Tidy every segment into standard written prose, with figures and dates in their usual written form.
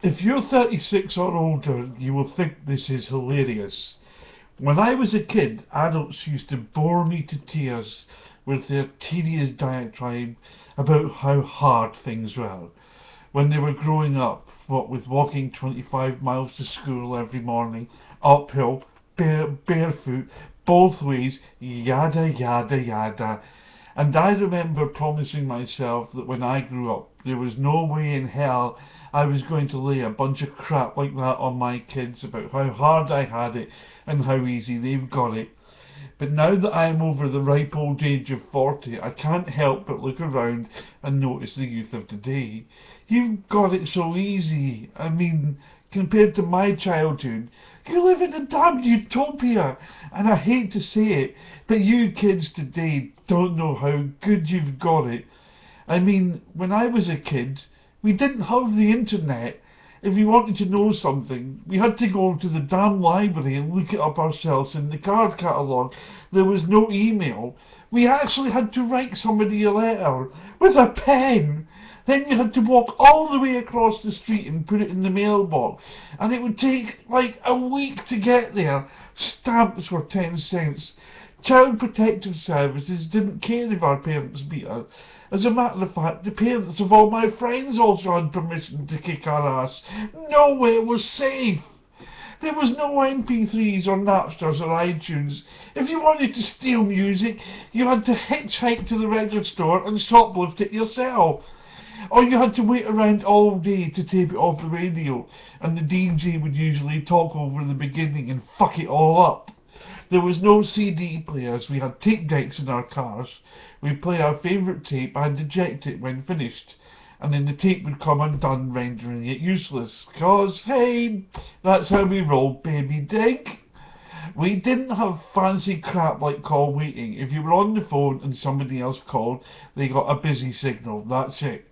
If you're 36 or older, you will think this is hilarious. When I was a kid, adults used to bore me to tears with their tedious diatribe about how hard things were. When they were growing up, what with walking 25 miles to school every morning, uphill, barefoot, both ways, yada yada yada. And I remember promising myself that when I grew up, there was no way in hell I was going to lay a bunch of crap like that on my kids about how hard I had it and how easy they've got it. But now that I am over the ripe old age of 40, I can't help but look around and notice the youth of today. You've got it so easy. I mean, compared to my childhood, you live in a damn utopia. And I hate to say it, but you kids today don't know how good you've got it. I mean, when I was a kid, we didn't have the internet. If we wanted to know something, we had to go to the damn library and look it up ourselves in the card catalogue. There was no email. We actually had to write somebody a letter with a pen. Then you had to walk all the way across the street and put it in the mailbox. And it would take like a week to get there. Stamps were 10 cents. Child Protective Services didn't care if our parents beat us. As a matter of fact, the parents of all my friends also had permission to kick our ass. Nowhere was safe. There was no MP3s or Napsters or iTunes. If you wanted to steal music, you had to hitchhike to the record store and shoplift it yourself. Or you had to wait around all day to tape it off the radio, and the DJ would usually talk over the beginning and fuck it all up. There was no CD players. We had tape decks in our cars. We'd play our favourite tape and eject it when finished, and then the tape would come undone, rendering it useless. 'Cause, hey, that's how we rolled, baby dig. We didn't have fancy crap like call waiting. If you were on the phone and somebody else called, they got a busy signal. That's it.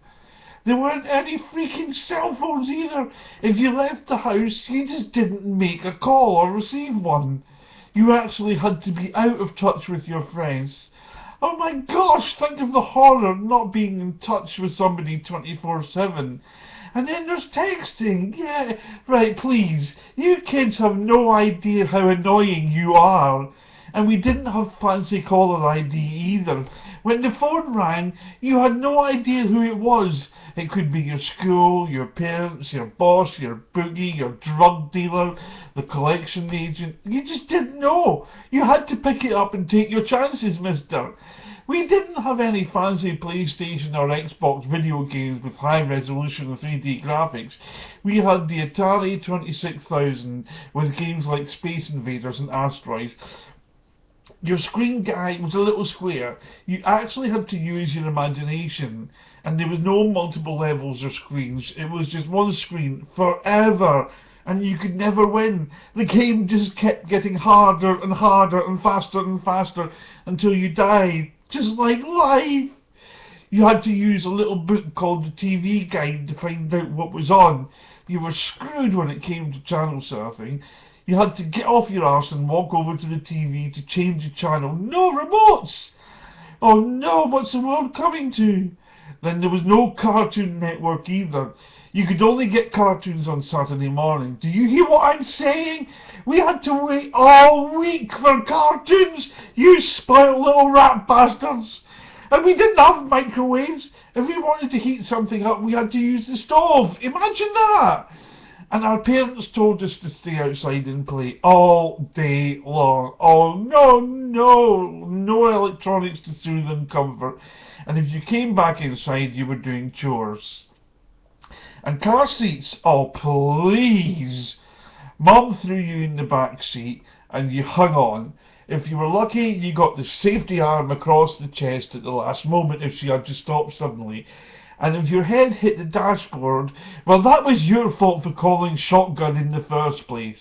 There weren't any freaking cell phones either. If you left the house, you just didn't make a call or receive one. You actually had to be out of touch with your friends. Oh my gosh, think of the horror of not being in touch with somebody 24/7. And then there's texting. Yeah, right, please. You kids have no idea how annoying you are. And we didn't have fancy caller ID either. When the phone rang, you had no idea who it was. It could be your school, your parents, your boss, your boogie, your drug dealer, the collection agent. You just didn't know. You had to pick it up and take your chances, mister. We didn't have any fancy PlayStation or Xbox video games with high resolution 3D graphics. We had the Atari 26,000 with games like Space Invaders and Asteroids. Your screen guide was a little square. You actually had to use your imagination, and there was no multiple levels or screens. It was just one screen forever, and you could never win. The game just kept getting harder and harder and faster until you died, just like life. You had to use a little book called the TV Guide to find out what was on. You were screwed when it came to channel surfing. You had to get off your arse and walk over to the TV to change the channel. No remotes! Oh no, what's the world coming to? Then there was no Cartoon Network either. You could only get cartoons on Saturday morning. Do you hear what I'm saying? We had to wait all week for cartoons, you spoiled little rat bastards. And we didn't have microwaves. If we wanted to heat something up, we had to use the stove. Imagine that! And our parents told us to stay outside and play all day long. Oh no electronics to soothe and comfort. And if you came back inside, you were doing chores. And car seats, oh please. Mum threw you in the back seat and you hung on. If you were lucky, you got the safety arm across the chest at the last moment if she had to stop suddenly. And if your head hit the dashboard, well, that was your fault for calling shotgun in the first place.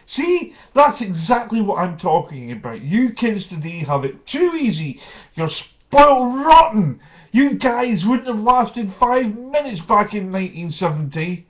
See, that's exactly what I'm talking about. You kids today have it too easy. You're spoiled rotten. You guys wouldn't have lasted 5 minutes back in 1970.